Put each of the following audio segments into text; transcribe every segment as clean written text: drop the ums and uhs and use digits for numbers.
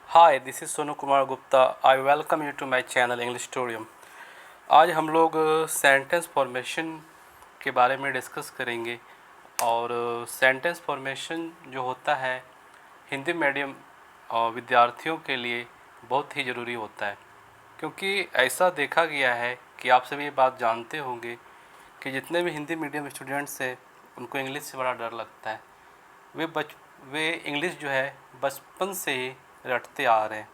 Hi, this is Sonu Kumar Gupta. I welcome you to my channel English studium. आज हम लोग sentence formation के बारे में डिस्कस करेंगे। और सेंटेंस फॉर्मेशन जो होता है हिंदी मीडियम विद्यार्थियों के लिए बहुत ही ज़रूरी होता है, क्योंकि ऐसा देखा गया है कि आप सभी ये बात जानते होंगे कि जितने भी हिंदी मीडियम स्टूडेंट्स हैं उनको इंग्लिश से बड़ा डर लगता है। वे इंग्लिश जो है बचपन से ही रटते आ रहे हैं।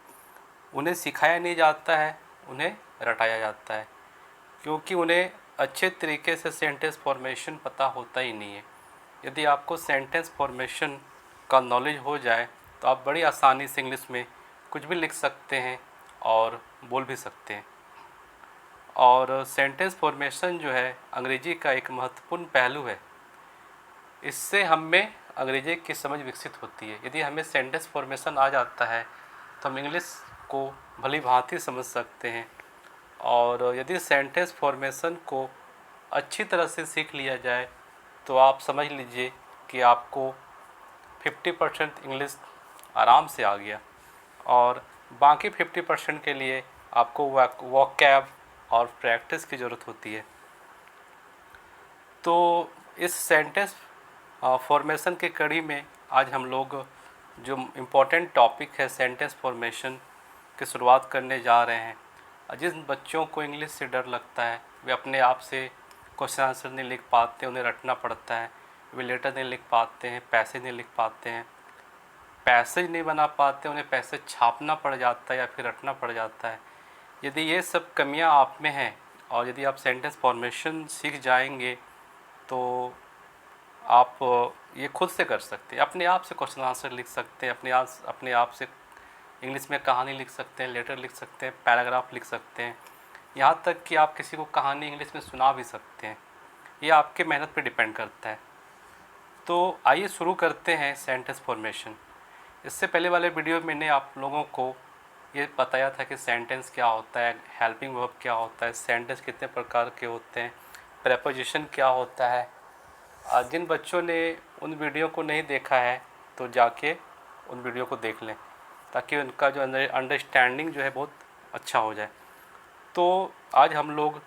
उन्हें सिखाया नहीं जाता है, उन्हें रटाया जाता है, क्योंकि उन्हें अच्छे तरीके से सेंटेंस फॉर्मेशन पता होता ही नहीं है। यदि आपको सेंटेंस फॉर्मेशन का नॉलेज हो जाए तो आप बड़ी आसानी से इंग्लिश में कुछ भी लिख सकते हैं और बोल भी सकते हैं। और सेंटेंस फॉर्मेशन जो है अंग्रेजी का एक महत्वपूर्ण पहलू है। इससे हम में अंग्रेजी की समझ विकसित होती है। यदि हमें सेंटेंस फॉर्मेशन आ जाता है तो हम इंग्लिश को भली भांति समझ सकते हैं। और यदि सेंटेंस फॉर्मेशन को अच्छी तरह से सीख लिया जाए तो आप समझ लीजिए कि आपको 50% इंग्लिश आराम से आ गया, और बाकी 50% के लिए आपको वोकैब और प्रैक्टिस की ज़रूरत होती है। तो इस सेंटेंस फॉर्मेशन के कड़ी में आज हम लोग जो इम्पोर्टेंट टॉपिक है सेंटेंस फॉर्मेशन की शुरुआत करने जा रहे हैं। जिन बच्चों को इंग्लिश से डर लगता है, वे अपने आप से क्वेश्चन आंसर नहीं लिख पाते, उन्हें रटना पड़ता है, वे लेटर नहीं लिख पाते हैं, पैसेज नहीं लिख पाते हैं, पैसेज नहीं बना पाते, उन्हें पैसेज छापना पड़ जाता है या फिर रटना पड़ जाता है। यदि ये सब कमियां आप में हैं और यदि आप सेंटेंस फॉर्मेशन सीख जाएंगे तो आप ये खुद से कर सकते हैं। अपने आप से क्वेश्चन आंसर लिख सकते हैं, अपने आप से इंग्लिश में कहानी लिख सकते हैं, लेटर लिख सकते हैं, पैराग्राफ लिख सकते हैं, यहाँ तक कि आप किसी को कहानी इंग्लिश में सुना भी सकते हैं। ये आपके मेहनत पे डिपेंड करता है। तो आइए शुरू करते हैं सेंटेंस फॉर्मेशन। इससे पहले वाले वीडियो में मैंने आप लोगों को ये बताया था कि सेंटेंस क्या होता है, हेल्पिंग वर्ब क्या होता है, सेंटेंस कितने प्रकार के होते हैं, प्रेपोजिशन क्या होता है। जिन बच्चों ने उन वीडियो को नहीं देखा है तो जाके उन वीडियो को देख लें, ताकि उनका जो अंडरस्टैंडिंग जो है बहुत अच्छा हो जाए। तो आज हम लोग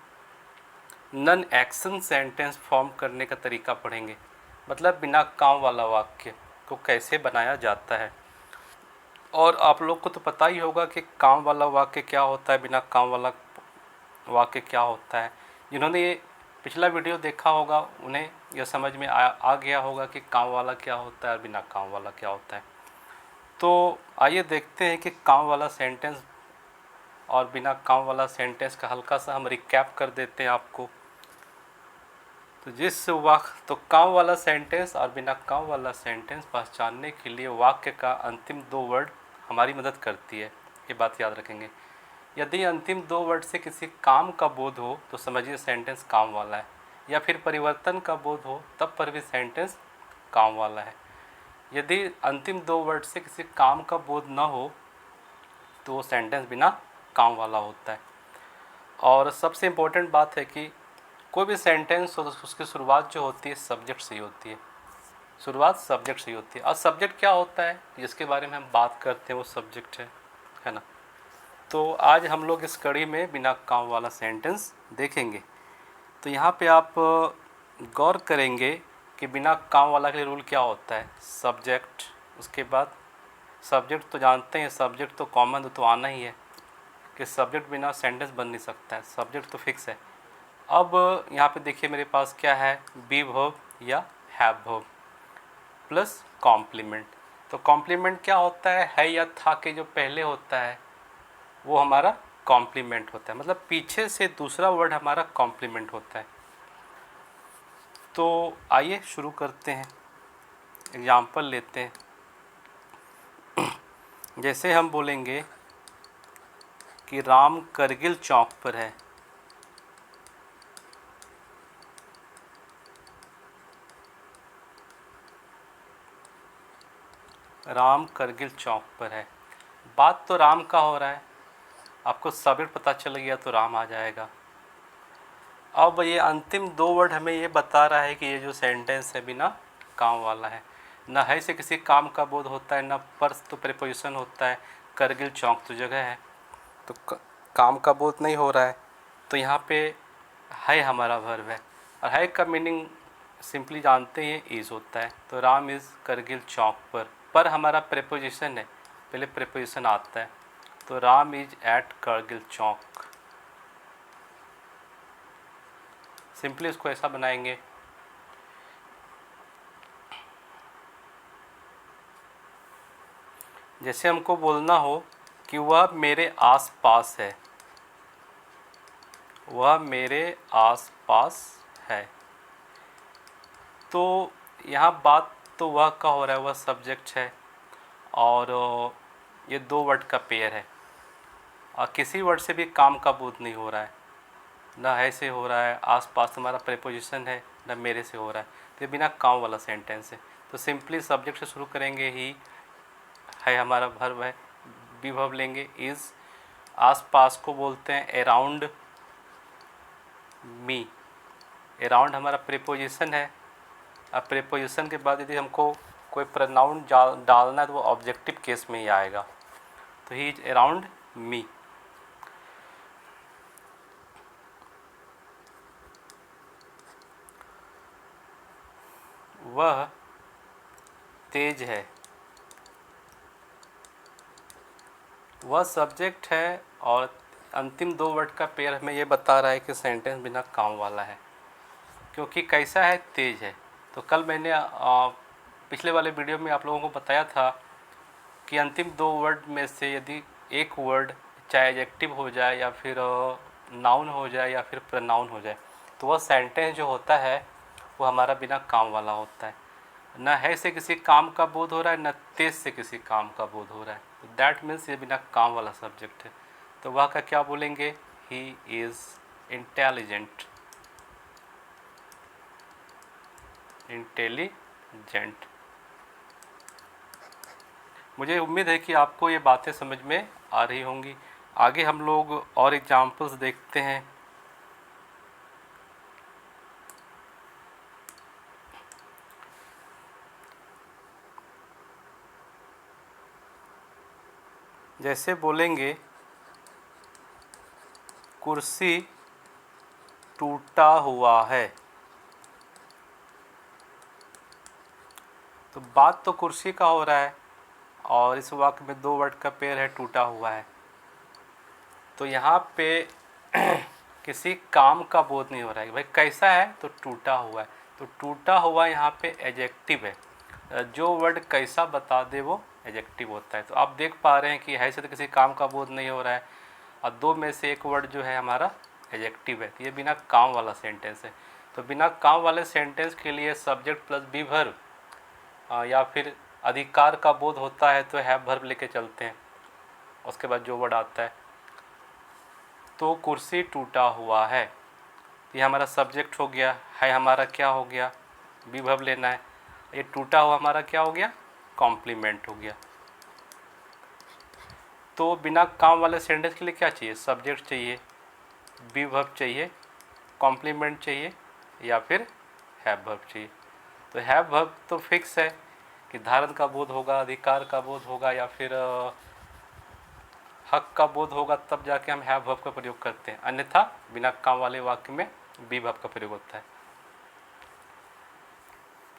नन एक्शन सेंटेंस फॉर्म करने का तरीका पढ़ेंगे, मतलब बिना काम वाला वाक्य को कैसे बनाया जाता है। और आप लोग को तो पता ही होगा कि काम वाला वाक्य क्या होता है, बिना काम वाला वाक्य क्या होता है। जिन्होंने ये पिछला वीडियो देखा होगा उन्हें यह समझ में आ गया होगा कि काम वाला क्या होता है और बिना काम वाला क्या होता है। तो आइए देखते हैं कि काम वाला सेंटेंस और बिना काम वाला सेंटेंस का हल्का सा हम रिकैप कर देते हैं आपको। तो काम वाला सेंटेंस और बिना काम वाला सेंटेंस पहचानने के लिए वाक्य का अंतिम 2 वर्ड हमारी मदद करती है, ये बात याद रखेंगे। यदि अंतिम 2 वर्ड से किसी काम का बोध हो तो समझिए सेंटेंस काम वाला है, या फिर परिवर्तन का बोध हो तब पर भी सेंटेंस काम वाला है। यदि अंतिम 2 वर्ड से किसी काम का बोध न हो तो वो सेंटेंस बिना काम वाला होता है। और सबसे इम्पोर्टेंट बात है कि कोई भी सेंटेंस हो तो उसकी शुरुआत जो होती है सब्जेक्ट से ही होती है, शुरुआत सब्जेक्ट से ही होती है। और सब्जेक्ट क्या होता है जिसके बारे में हम बात करते हैं वो सब्जेक्ट है ना। तो आज हम लोग इस कड़ी में बिना काम वाला सेंटेंस देखेंगे। तो यहाँ पे आप गौर करेंगे कि बिना काम वाला के लिए रूल क्या होता है। सब्जेक्ट, उसके बाद सब्जेक्ट तो जानते हैं, सब्जेक्ट तो कॉमन तो आना ही है कि सब्जेक्ट बिना सेंटेंस बन नहीं सकता है, सब्जेक्ट तो फिक्स है। अब यहाँ पे देखिए मेरे पास क्या है, बी वर्ब या हैव वर्ब प्लस कॉम्प्लीमेंट। तो कॉम्प्लीमेंट क्या होता है या था के जो पहले होता है वो हमारा कॉम्प्लीमेंट होता है, मतलब पीछे से दूसरा वर्ड हमारा कॉम्प्लीमेंट होता है। तो आइए शुरू करते हैं, एग्जाम्पल लेते हैं। जैसे हम बोलेंगे कि राम करगिल चौक पर है। राम करगिल चौक पर है, बात तो राम का हो रहा है, आपको सब्जेक्ट पता चल गया तो राम आ जाएगा। अब ये अंतिम 2 वर्ड हमें ये बता रहा है कि ये जो सेंटेंस है बिना काम वाला है। न है से किसी काम का बोध होता है, न पर तो प्रीपोजिशन होता है, करगिल चौक तो जगह है, तो काम का बोध नहीं हो रहा है, तो यहाँ पे है हमारा वर्ब है। और है का मीनिंग सिंपली जानते हैं इज़ होता है। तो राम इज़ करगिल चौक पर हमारा प्रेपोजिशन है, पहले प्रेपोजिशन आता है। तो Ram is at Kargil Chowk. Simply इसको ऐसा बनाएंगे, जैसे हमको बोलना हो कि वह मेरे आस पास है, वह मेरे आस पास है। तो यहाँ बात तो वह का हो रहा है, वह सब्जेक्ट है, और ये दो वर्ड का पेयर है, और किसी वर्ड से भी काम का बोध नहीं हो रहा है, ना है से हो रहा है, आस पास हमारा प्रेपोजिशन है, ना मेरे से हो रहा है, तो ये बिना काम वाला सेंटेंस है। तो सिंपली सब्जेक्ट से शुरू करेंगे, ही है हमारा वर्ब है, बी वर्ब लेंगे इज़, आस पास को बोलते हैं अराउंड मी, अराउंड हमारा प्रेपोजिशन है। अब प्रेपोजिशन के बाद यदि हमको कोई प्रोनाउन डालना है तो वो ऑब्जेक्टिव केस में ही आएगा। तो ही इज अराउंड मी। वह तेज है, वह सब्जेक्ट है, और अंतिम दो वर्ड का पेयर हमें ये बता रहा है कि सेंटेंस बिना काम वाला है, क्योंकि कैसा है, तेज है। तो कल मैंने पिछले वाले वीडियो में आप लोगों को बताया था कि अंतिम दो वर्ड में से यदि एक वर्ड चाहे एडजेक्टिव हो जाए या फिर नाउन हो जाए या फिर प्रोनाउन हो जाए, तो वह सेंटेंस जो होता है वो हमारा बिना काम वाला होता है। न है से किसी काम का बोध हो रहा है, न तेज से किसी काम का बोध हो रहा है, तो दैट मीन्स ये बिना काम वाला सब्जेक्ट है। तो वह का क्या बोलेंगे, ही इज़ इंटेलिजेंट, इंटेलिजेंट। मुझे उम्मीद है कि आपको ये बातें समझ में आ रही होंगी। आगे हम लोग और एग्जाम्पल्स देखते हैं। जैसे बोलेंगे कुर्सी टूटा हुआ है, तो बात तो कुर्सी का हो रहा है, और इस वाक्य में दो वर्ड का पेयर है, टूटा हुआ है। तो यहाँ पे किसी काम का बोध नहीं हो रहा है, भाई कैसा है, तो टूटा हुआ है। तो टूटा हुआ यहाँ पे एडजेक्टिव है, जो वर्ड कैसा बता दे वो एडजेक्टिव होता है। तो आप देख पा रहे हैं कि है से तो किसी काम का बोध नहीं हो रहा है, और दो में से एक वर्ड जो है हमारा एडजेक्टिव है, तो ये बिना काम वाला सेंटेंस है। तो बिना काम वाले सेंटेंस के लिए सब्जेक्ट प्लस बी वर्ब या फिर अधिकार का बोध होता है तो हैव वर्ब लेके चलते हैं, उसके बाद जो वर्ड आता है। तो कुर्सी टूटा हुआ है, ये हमारा सब्जेक्ट हो गया, है हमारा क्या हो गया, बी वर्ब लेना है। ये टूटा हुआ हमारा क्या हो गया, कॉम्प्लीमेंट हो गया। तो बिना काम वाले सेंटेंस के लिए क्या चाहिए, सब्जेक्ट चाहिए, बी वर्ब चाहिए, कॉम्प्लीमेंट चाहिए, या फिर हैव वर्ब चाहिए। तो हैव वर्ब तो फिक्स है कि धारण का बोध होगा, अधिकार का बोध होगा, या फिर हक का बोध होगा, तब जाके हम हैव वर्ब का प्रयोग करते हैं, अन्यथा बिना काम वाले वाक्य में बी वर्ब का प्रयोग होता है।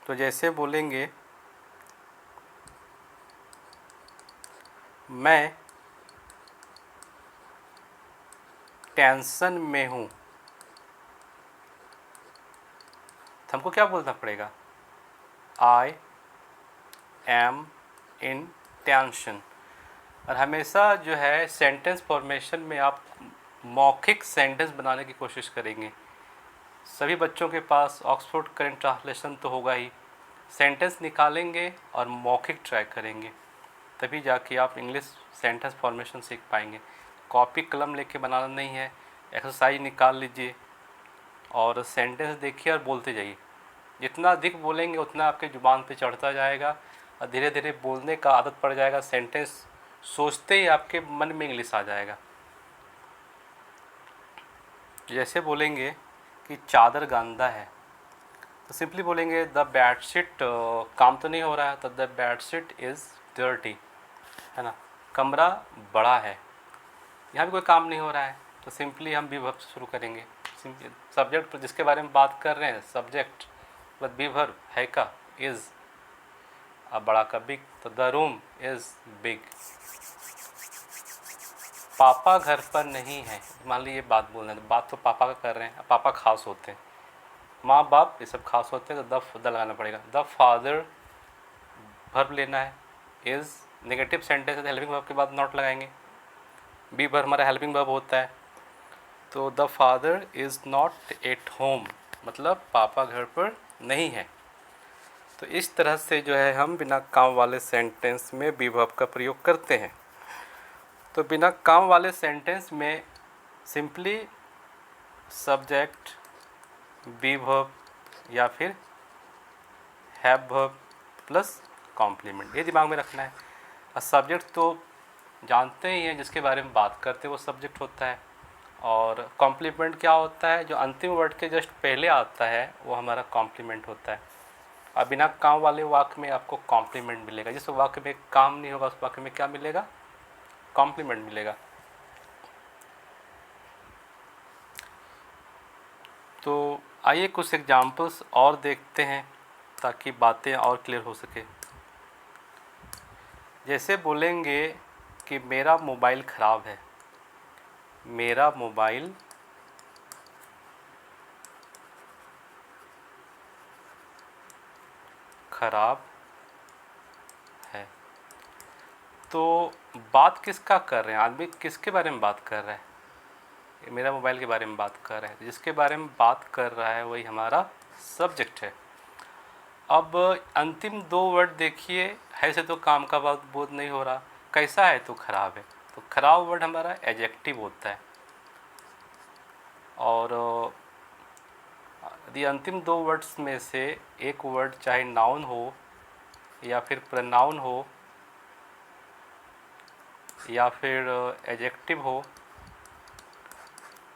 तो जैसे बोलेंगे मैं टेंशन में हूँ, तो हमको क्या बोलना पड़ेगा, आई एम इन टेंशन। और हमेशा जो है सेंटेंस फॉर्मेशन में आप मौखिक सेंटेंस बनाने की कोशिश करेंगे। सभी बच्चों के पास ऑक्सफोर्ड करेंट ट्रांसलेशन तो होगा ही, सेंटेंस निकालेंगे और मौखिक ट्राई करेंगे, तभी जाके आप इंग्लिश सेंटेंस फॉर्मेशन सीख पाएंगे। कॉपी कलम लेके बनाना नहीं है, एक्सरसाइज निकाल लीजिए और सेंटेंस देखिए और बोलते जाइए। जितना अधिक बोलेंगे उतना आपके ज़ुबान पे चढ़ता जाएगा, और धीरे धीरे बोलने का आदत पड़ जाएगा, सेंटेंस सोचते ही आपके मन में इंग्लिश आ जाएगा। जैसे बोलेंगे कि चादर गंदा है, तो सिंपली बोलेंगे द बेडशीट, काम तो नहीं हो रहा है, तो द बेडशीट इज़ डर्टी, है ना, कमरा बड़ा है, यहाँ भी कोई काम नहीं हो रहा है, तो सिंपली हम बी वर्ब से शुरू करेंगे। सब्जेक्ट पर जिसके बारे में बात कर रहे हैं, सब्जेक्ट बट बी वर्ब है का इज़, अब बड़ा का बिग, तो द रूम इज़ बिग। पापा घर पर नहीं है, मान लीजिए बात बोल रहे हैं, तो बात तो पापा का कर रहे हैं, पापा खास होते हैं, माँ बाप ये सब खास होते हैं, तो द लगाना पड़ेगा। द फादर वर्ब लेना है, इज़ नेगेटिव सेंटेंस है तो हेल्पिंग वर्ब के बाद नॉट लगाएंगे। बी वर्ब हमारा हेल्पिंग वर्ब होता है, तो the father is not at home, मतलब पापा घर पर नहीं है। तो इस तरह से जो है हम बिना काम वाले सेंटेंस में बी वर्ब का प्रयोग करते हैं। तो बिना काम वाले सेंटेंस में सिंपली सब्जेक्ट, बी वर्ब या फिर हैव वर्ब प्लस कॉम्प्लीमेंट, ये दिमाग में रखना है। और सब्जेक्ट तो जानते ही हैं, जिसके बारे में बात करते हैं वो सब्जेक्ट होता है, और कॉम्प्लीमेंट क्या होता है, जो अंतिम वर्ड के जस्ट पहले आता है वो हमारा कॉम्प्लीमेंट होता है। अब बिना काम वाले वाक्य में आपको कॉम्प्लीमेंट मिलेगा, जिस वाक्य में काम नहीं होगा उस वाक्य में क्या मिलेगा, कॉम्प्लीमेंट मिलेगा। तो आइए कुछ एग्जाम्पल्स और देखते हैं ताकि बातें और क्लियर हो सके। जैसे बोलेंगे कि मेरा मोबाइल ख़राब है, मेरा मोबाइल ख़राब है, तो बात किसका कर रहे हैं, आदमी किसके बारे में बात कर रहा है, मेरा मोबाइल के बारे में बात कर रहा है, जिसके बारे में बात कर रहा है वही हमारा सब्जेक्ट है। अब अंतिम दो वर्ड देखिए, है से तो काम का बहुत बोध नहीं हो रहा, कैसा है तो ख़राब है, तो ख़राब वर्ड हमारा एडजेक्टिव होता है। और यदि अंतिम दो वर्ड्स में से एक वर्ड चाहे नाउन हो या फिर प्रोनाउन हो या फिर एडजेक्टिव हो,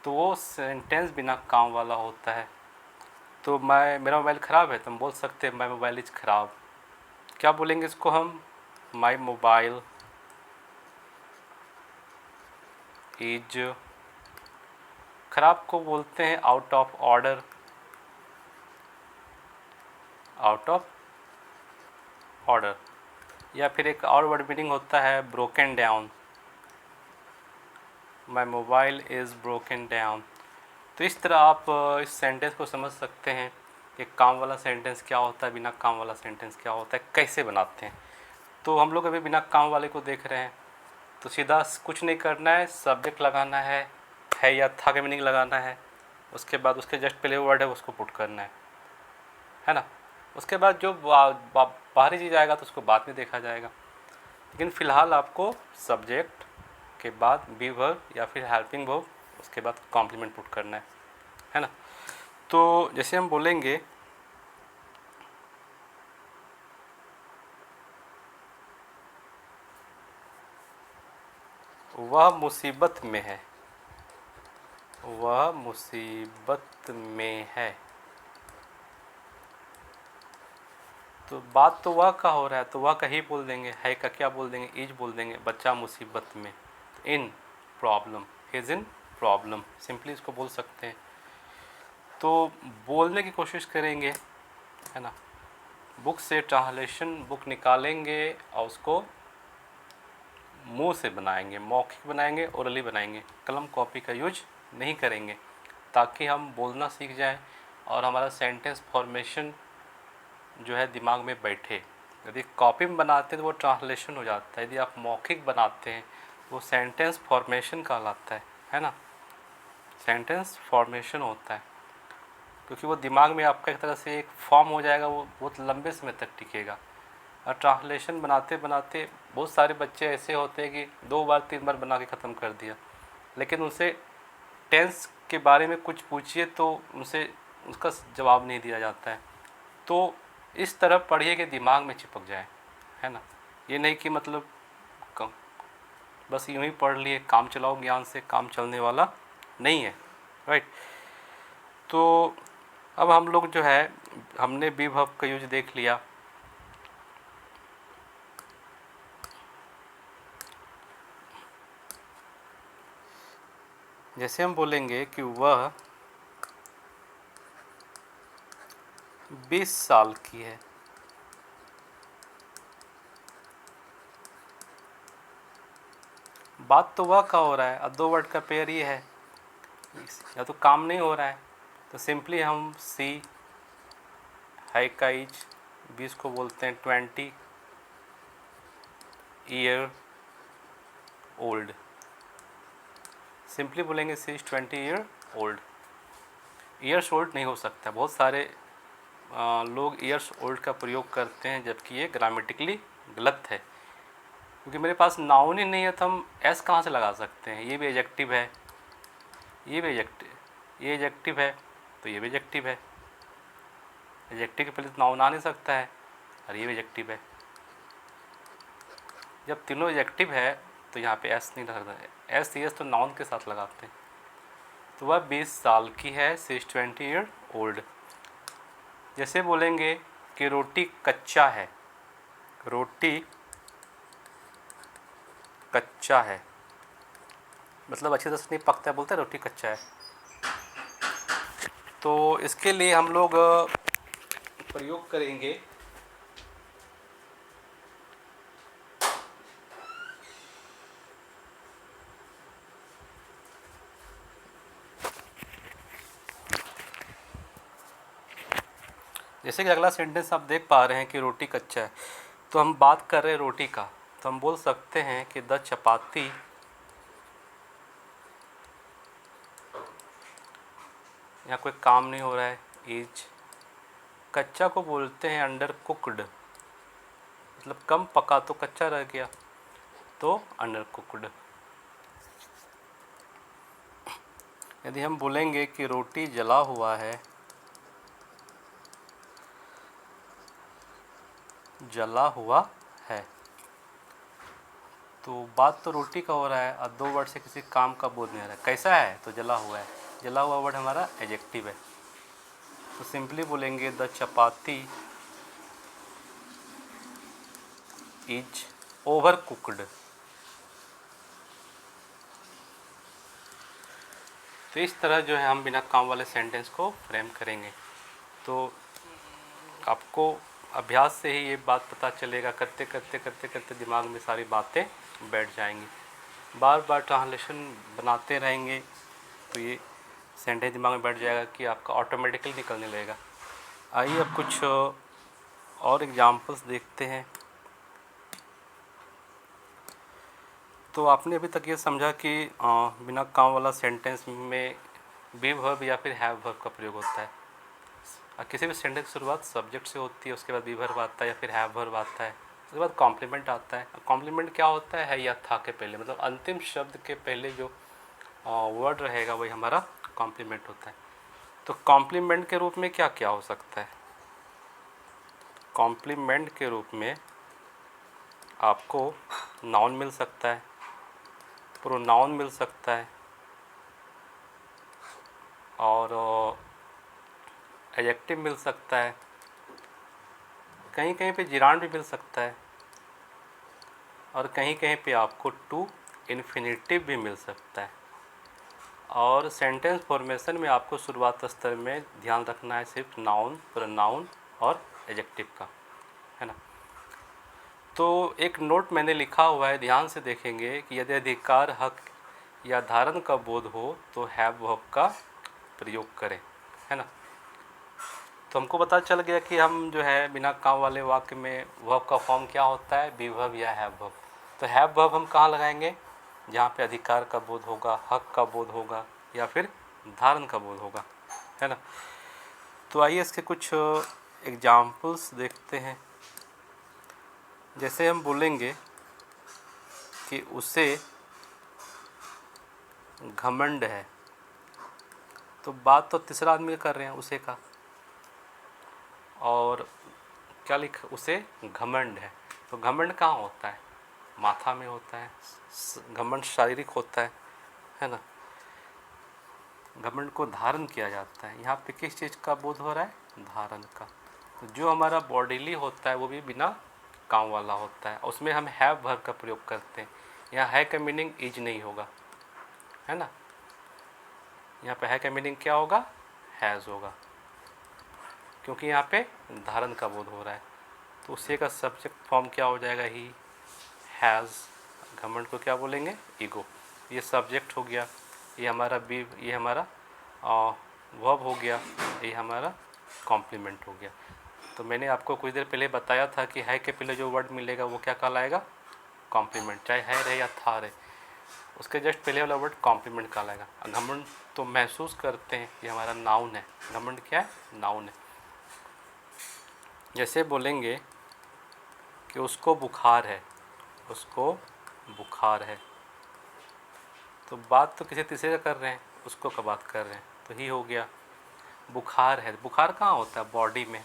तो वो सेंटेंस बिना काम वाला होता है। तो मेरा मोबाइल ख़राब है, तो हम बोल सकते हैं माई मोबाइल इज़ ख़राब। क्या बोलेंगे इसको हम, माई मोबाइल इज, ख़राब को बोलते हैं out of order, out of order. या फिर एक और वर्ड मीनिंग होता है broken down, my mobile is broken down. तो इस तरह आप इस सेंटेंस को समझ सकते हैं कि काम वाला सेंटेंस क्या होता है, बिना काम वाला सेंटेंस क्या होता है, कैसे बनाते हैं। तो हम लोग अभी बिना काम वाले को देख रहे हैं, तो सीधा कुछ नहीं करना है, सब्जेक्ट लगाना है या था का मीनिंग लगाना है, उसके बाद उसके जस्ट पहले वर्ड है उसको पुट करना है ना। उसके बाद जो बाहरी चीज़ आएगा तो उसको बाद में देखा जाएगा, लेकिन फ़िलहाल आपको सब्जेक्ट के बाद बी वर्ब या फिर हेल्पिंग वर्ब, उसके बाद कॉम्प्लीमेंट पुट करना है ना। तो जैसे हम बोलेंगे वह मुसीबत में है, वह मुसीबत में है, तो बात तो वह का हो रहा है तो वह का ही बोल देंगे, है का क्या बोल देंगे, इज बोल देंगे। बच्चा मुसीबत में, in problem, is in problem, simply इसको बोल सकते हैं। तो बोलने की कोशिश करेंगे, है ना। बुक से ट्रांसलेशन बुक निकालेंगे और उसको मुंह से बनाएंगे, मौखिक बनाएंगे, ओरली बनाएंगे, कलम कॉपी का यूज नहीं करेंगे, ताकि हम बोलना सीख जाएं और हमारा सेंटेंस फॉर्मेशन जो है दिमाग में बैठे। यदि कॉपी में बनाते हैं तो वो ट्रांसलेशन हो जाता है, यदि आप मौखिक बनाते हैं वो सेंटेंस फॉर्मेशन कहलाता है ना, सेंटेंस फॉर्मेशन होता है, क्योंकि वो दिमाग में आपका एक तरह से एक फॉर्म हो जाएगा, वो बहुत लंबे समय तक टिकेगा। और ट्रांसलेशन बनाते बनाते बहुत सारे बच्चे ऐसे होते हैं कि 2 बार 3 बार बना के ख़त्म कर दिया, लेकिन उनसे टेंस के बारे में कुछ पूछिए तो उनसे उसका जवाब नहीं दिया जाता है। तो इस तरह पढ़िए कि दिमाग में चिपक जाए, है ना। ये नहीं कि मतलब बस यूँ ही पढ़ लिए, काम चलाओ ज्ञान से काम चलने वाला नहीं है, राइट। तो अब हम लोग जो है हमने बी वर्ब का यूज देख लिया। जैसे हम बोलेंगे कि वह 20 साल की है। बात तो वह का हो रहा है, अब दो वर्ड का पेयर ये है, या तो काम नहीं हो रहा है, तो सिंपली हम सी है का एज 20 को बोलते हैं 20 ईयर ओल्ड। सिंपली बोलेंगे she is 20 year old. Years old नहीं हो सकता, बहुत सारे लोग ईयर्स ओल्ड का प्रयोग करते हैं, जबकि ये ग्रामेटिकली गलत है, क्योंकि मेरे पास नाउन ही नहीं है तो हम एस कहाँ से लगा सकते हैं। ये भी एडजेक्टिव है, ये भी ये एडजेक्टिव है, तो ये भी एडजेक्टिव है। एडजेक्टिव के पहले तो नाउन आ नहीं सकता है, और ये भी एडजेक्टिव है। जब तीनों एडजेक्टिव है तो यहाँ पे एस नहीं लगता है, एस सी एस तो नाउन के साथ लगाते हैं। तो वह 20 साल की है, सी इज 20 ईयर ओल्ड। जैसे बोलेंगे कि रोटी कच्चा है, रोटी कच्चा है, मतलब अच्छी तरह से नहीं पकता है, बोलते हैं रोटी कच्चा है। तो इसके लिए हम लोग प्रयोग करेंगे जैसे कि अगला सेंटेंस आप देख पा रहे हैं कि रोटी कच्चा है, तो हम बात कर रहे हैं रोटी का, तो हम बोल सकते हैं कि द चपाती यहाँ कोई काम नहीं हो रहा है, इज कच्चा को बोलते हैं अंडर कुकड, मतलब कम पका तो कच्चा रह गया, तो अंडर कुकड। यदि हम बोलेंगे कि रोटी जला हुआ है, जला हुआ है, तो बात तो रोटी का हो रहा है और दो वर्ड से किसी काम का बोध नहीं आ रहा है। कैसा है, तो जला हुआ है, जला हुआ वर्ड हमारा एडजेक्टिव है, तो सिंपली बोलेंगे the chapati is over cooked. तो इस तरह जो है हम बिना काम वाले सेंटेंस को फ्रेम करेंगे। तो आपको अभ्यास से ही ये बात पता चलेगा, करते करते करते करते दिमाग में सारी बातें बैठ जाएंगी। बार बार ट्रांसलेशन बनाते रहेंगे तो ये सेंटेंस दिमाग में बैठ जाएगा कि आपका ऑटोमेटिकली निकलने लगेगा। आइए अब कुछ और एग्जांपल्स देखते हैं। तो आपने अभी तक ये समझा कि बिना काम वाला सेंटेंस में बी वर्ब या फिर हैव वर्ब का प्रयोग होता है। किसी भी सेंटेंस की शुरुआत सब्जेक्ट से होती है, उसके बाद बी वर्ब आता है या फिर हैव वर्ब आता है, उसके बाद कॉम्प्लीमेंट आता है। कॉम्प्लीमेंट क्या होता है या था के पहले, मतलब अंतिम शब्द के पहले जो वर्ड रहेगा वही हमारा कॉम्प्लीमेंट होता है। तो कॉम्प्लीमेंट के रूप में क्या क्या हो सकता है? कॉम्प्लीमेंट के रूप में आपको नाउन मिल सकता है, प्रोनाउन मिल सकता है, और एडजेक्टिव मिल सकता है, कहीं कहीं पे जिरांड भी मिल सकता है, और कहीं कहीं पे आपको टू इन्फिनिटिव भी मिल सकता है। और सेंटेंस फॉर्मेशन में आपको शुरुआत स्तर में ध्यान रखना है सिर्फ नाउन, प्रोनाउन और एडजेक्टिव का, है ना। तो एक नोट मैंने लिखा हुआ है, ध्यान से देखेंगे कि यदि अधिकार, हक या धारण का बोध हो तो हैव वर्ब का प्रयोग करें, है ना। तो हमको पता चल गया कि हम जो है बिना काम वाले वाक्य में वर्ब का फॉर्म क्या होता है, बी वर्ब या हैव वर्ब। तो हैव वर्ब हम कहाँ लगाएंगे? जहाँ पे अधिकार का बोध होगा, हक का बोध होगा या फिर धारण का बोध होगा, है ना। तो आइए इसके कुछ एग्जाम्पल्स देखते हैं। जैसे हम बोलेंगे कि उसे घमंड है, तो बात तो तीसरा आदमी कर रहे हैं उसे का, और क्या लिखा, उसे घमंड है। तो घमंड कहाँ होता है? माथा में होता है। घमंड शारीरिक होता है ना। घमंड को धारण किया जाता है। यहाँ पे किस चीज़ का बोध हो रहा है? धारण का। तो जो हमारा बॉडीली होता है वो भी बिना काम वाला होता है, उसमें हम हैव वर्ब का प्रयोग करते हैं। यहाँ है का मीनिंग इज नहीं होगा, है ना। यहाँ पे है का मीनिंग क्या होगा, हैज़ होगा, क्योंकि यहाँ पे धारण का बोध हो रहा है। तो उसी का सब्जेक्ट फॉर्म क्या हो जाएगा, ही हैज़। घमंड को क्या बोलेंगे, ईगो। ये सब्जेक्ट हो गया, ये हमारा बी, ये हमारा वर्ब हो गया, ये हमारा कॉम्प्लीमेंट हो गया। तो मैंने आपको कुछ देर पहले बताया था कि है के पहले जो वर्ड मिलेगा वो क्या कहलाएगा, कॉम्प्लीमेंट, चाहे है रहे या था रहे, उसके जस्ट पहले वाला वर्ड कॉम्प्लीमेंट कहलाएगा। घमंड तो महसूस करते हैं, ये हमारा नाउन है। घमंड क्या है, नाउन है। जैसे बोलेंगे कि उसको बुखार है, उसको बुखार है, तो बात तो किसी तीसरे का कर रहे हैं, उसको का बात कर रहे हैं, तो ही हो गया। बुखार है, बुखार कहाँ होता है, बॉडी में।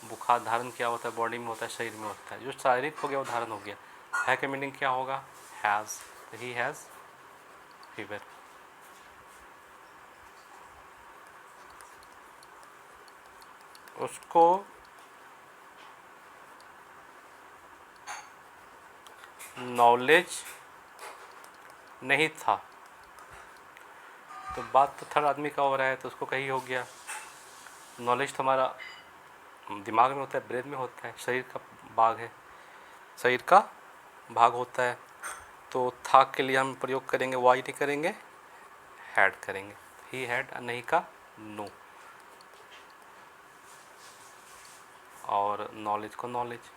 बुखार धारण क्या होता है, बॉडी में होता है, शरीर में होता है। जो शारीरिक हो गया वो धारण हो गया। है का मीनिंग क्या होगा, हैज़। He has fever. उसको नॉलेज नहीं था, तो बात तो थर्ड आदमी का हो रहा है, तो उसको कहीं हो गया। नॉलेज तो हमारा दिमाग में होता है, ब्रेन में होता है, शरीर का भाग है, शरीर का भाग होता है। तो था के लिए हम प्रयोग करेंगे, वाई नहीं करेंगे, हैड करेंगे। ही हैड, नहीं का नो, और नॉलेज को नॉलेज।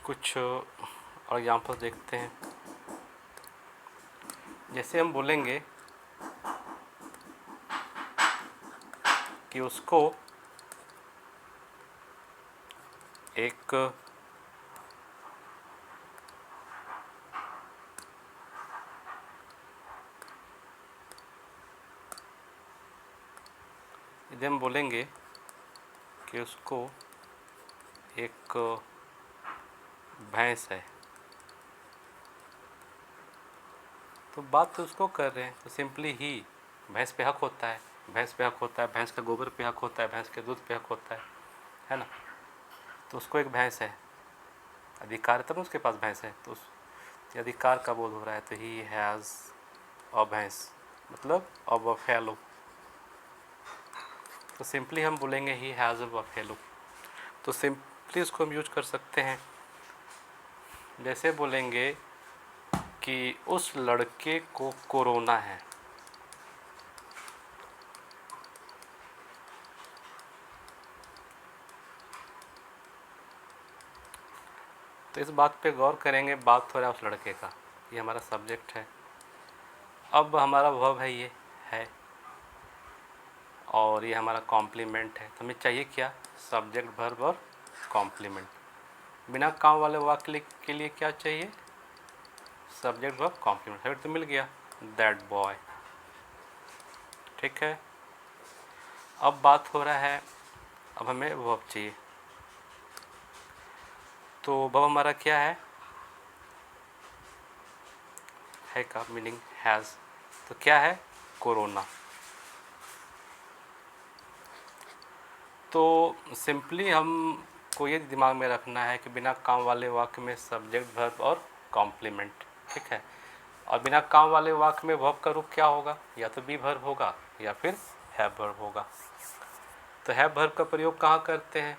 कुछ और एग्जाम्पल देखते हैं। जैसे हम बोलेंगे कि उसको एक यदि हम बोलेंगे कि उसको एक भैंस है, तो बात तो उसको कर रहे हैं, तो सिंपली ही। भैंस पे हक होता है, भैंस पे हक होता है, भैंस का गोबर पे हक होता है, भैंस के दूध पे हक होता है ना। तो उसको एक भैंस है, अधिकार तब उसके पास भैंस है, तो उस अधिकार का बोध हो रहा है। तो ही हैज़ अ भैंस, मतलब अ बफेलो। तो सिंपली हम बोलेंगे ही हैज़ अ बफेलो। तो सिंपली उसको हम यूज कर सकते हैं। जैसे बोलेंगे कि उस लड़के को कोरोना है, तो इस बात पे गौर करेंगे, बात हो रहा है उस लड़के का, ये हमारा सब्जेक्ट है। अब हमारा वर्ब है, ये है, और ये हमारा कॉम्प्लीमेंट है। तो हमें चाहिए क्या, सब्जेक्ट वर्ब और कॉम्प्लीमेंट। बिना काम वाले वाक्य के लिए क्या चाहिए, सब्जेक्ट वर्ब कॉम्प्लीमेंट। सब्जेक्ट तो मिल गया, दैट बॉय, ठीक है। अब बात हो रहा है, अब हमें वर्ब चाहिए। तो वर्ब हमारा क्या है का मीनिंग हैज़। तो क्या है, कोरोना। तो सिंपली हमको ये दिमाग में रखना है कि बिना काम वाले वाक्य में सब्जेक्ट वर्ब और कॉम्प्लीमेंट, ठीक है। और बिना काम वाले वाक्य में वर्ब का रूप क्या होगा, या तो बी वर्ब होगा या फिर हैव वर्ब होगा। तो हैव वर्ब का प्रयोग कहाँ करते हैं,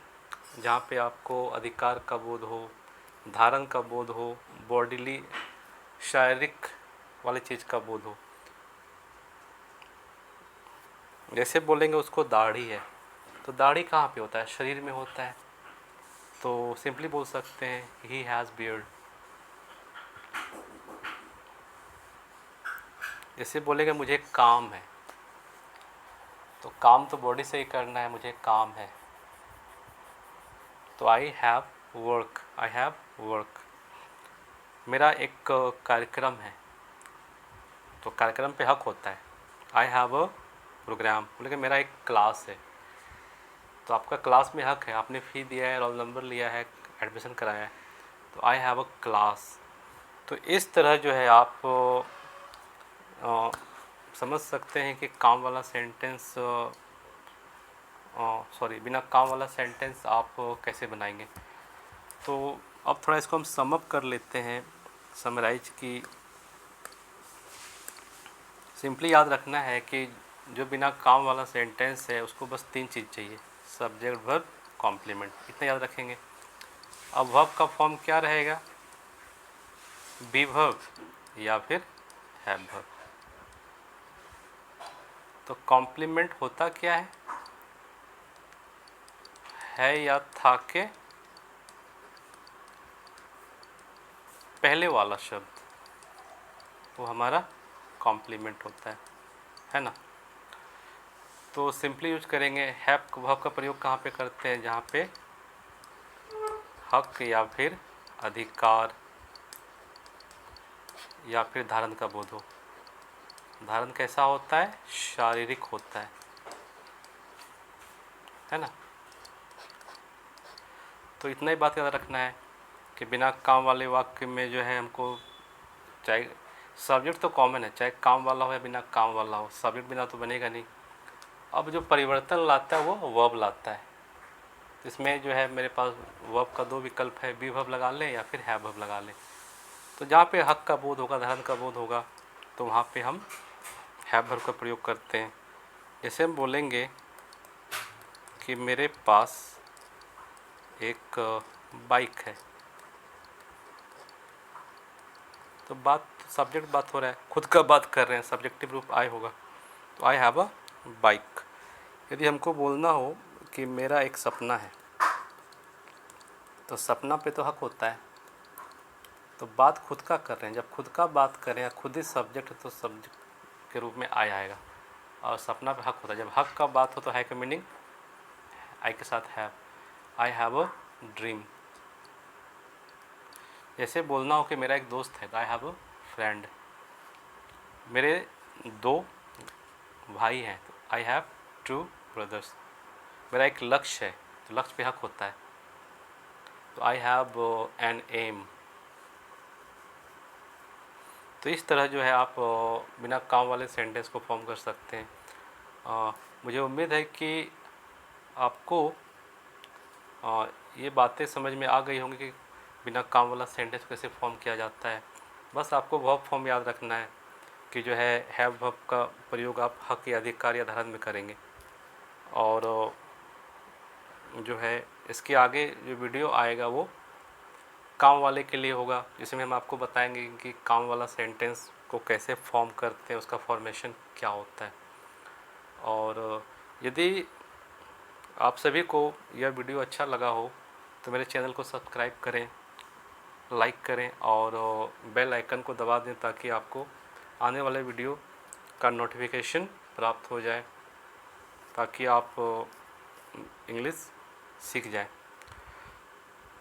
जहाँ पे आपको अधिकार का बोध हो, धारण का बोध हो, बॉडीली शारीरिक वाली चीज़ का बोध हो। जैसे बोलेंगे उसको दाढ़ी है, तो दाढ़ी कहाँ पे होता है, शरीर में होता है। तो सिंपली बोल सकते हैं ही हैज़ बियर्ड। जैसे बोलेंगे मुझे काम है, तो काम तो बॉडी से ही करना है, मुझे काम है, तो I have work, I have work. मेरा एक कार्यक्रम है, तो कार्यक्रम पे हक होता है, आई हैव अ प्रोग्राम। बोलेंगे मेरा एक क्लास है, तो आपका क्लास में हक है, आपने फ़ी दिया है, रोल नंबर लिया है, एडमिशन कराया है, तो आई हैव अ क्लास। तो इस तरह जो है आप समझ सकते हैं कि काम वाला सेंटेंस, सॉरी, बिना काम वाला सेंटेंस आप कैसे बनाएंगे। तो अब थोड़ा इसको हम समअप कर लेते हैं, समराइज की सिंपली याद रखना है कि जो बिना काम वाला सेंटेंस है उसको बस 3 चीज़ चाहिए, सब्जेक्ट वर्ब कॉम्प्लीमेंट, इतना याद रखेंगे। अब वर्ब का फॉर्म क्या रहेगा, बी वर्ब या फिर हैव वर्ब। तो कॉम्प्लीमेंट होता क्या है या था के पहले वाला शब्द, वो हमारा कॉम्प्लीमेंट होता है ना। तो सिंपली यूज करेंगे हैव वर्ब का प्रयोग कहाँ पे करते हैं, जहाँ पे हक या फिर अधिकार या फिर धारण का बोध हो। धारण कैसा होता है, शारीरिक होता है ना। तो इतना ही बात याद रखना है कि बिना काम वाले वाक्य में जो है हमको, चाहे सब्जेक्ट तो कॉमन है, चाहे काम वाला हो या बिना काम वाला हो, सब्जेक्ट बिना तो बनेगा नहीं। अब जो परिवर्तन लाता है वो वर्ब लाता है। इसमें जो है मेरे पास वर्ब का 2 विकल्प है, बी वर्ब लगा लें या फिर हैव वर्ब लगा लें। तो जहाँ पे हक का बोध होगा, धारण का बोध होगा, तो वहाँ पे हम हैव वर्ब का प्रयोग करते हैं। जैसे हम बोलेंगे कि मेरे पास एक बाइक है, तो बात सब्जेक्ट बात हो रहा है, खुद का बात कर रहे हैं, सब्जेक्टिव रूप आई होगा, तो आई हैव अ बाइक। यदि हमको बोलना हो कि मेरा एक सपना है, तो सपना पे तो हक होता है, तो बात खुद का कर रहे हैं। जब खुद का बात कर रहे हैं, खुद ही सब्जेक्ट है, तो सब्जेक्ट के रूप में आई आएगा, और सपना पे हक होता है। जब हक का बात हो तो है का मीनिंग आई के साथ have, I have a dream. जैसे बोलना हो कि मेरा एक दोस्त है, तो आई हैव अ फ्रेंड। मेरे 2 भाई हैं, तो आई हैव 2 ब्रदर्स। मेरा एक लक्ष्य है, तो लक्ष्य पे हक होता है, तो आई हैव एन एम। तो इस तरह जो है आप बिना काम वाले सेंटेंस को फॉर्म कर सकते हैं। मुझे उम्मीद है कि आपको ये बातें समझ में आ गई होंगी कि बिना काम वाला सेंटेंस कैसे फॉर्म किया जाता है। बस आपको वर्ब फॉर्म याद रखना है कि जो है हैव वर्ब का प्रयोग आप हक या अधिकार या धारण में करेंगे। और जो है इसके आगे जो वीडियो आएगा वो काम वाले के लिए होगा, जिसमें हम आपको बताएंगे कि काम वाला सेंटेंस को कैसे फॉर्म करते हैं, उसका फॉर्मेशन क्या होता है। और यदि आप सभी को यह वीडियो अच्छा लगा हो तो मेरे चैनल को सब्सक्राइब करें, लाइक करें और बेल आइकन को दबा दें, ताकि आपको आने वाले वीडियो का नोटिफिकेशन प्राप्त हो जाए, ताकि आप इंग्लिश सीख जाएं।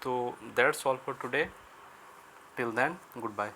तो that's all for today, till then good bye.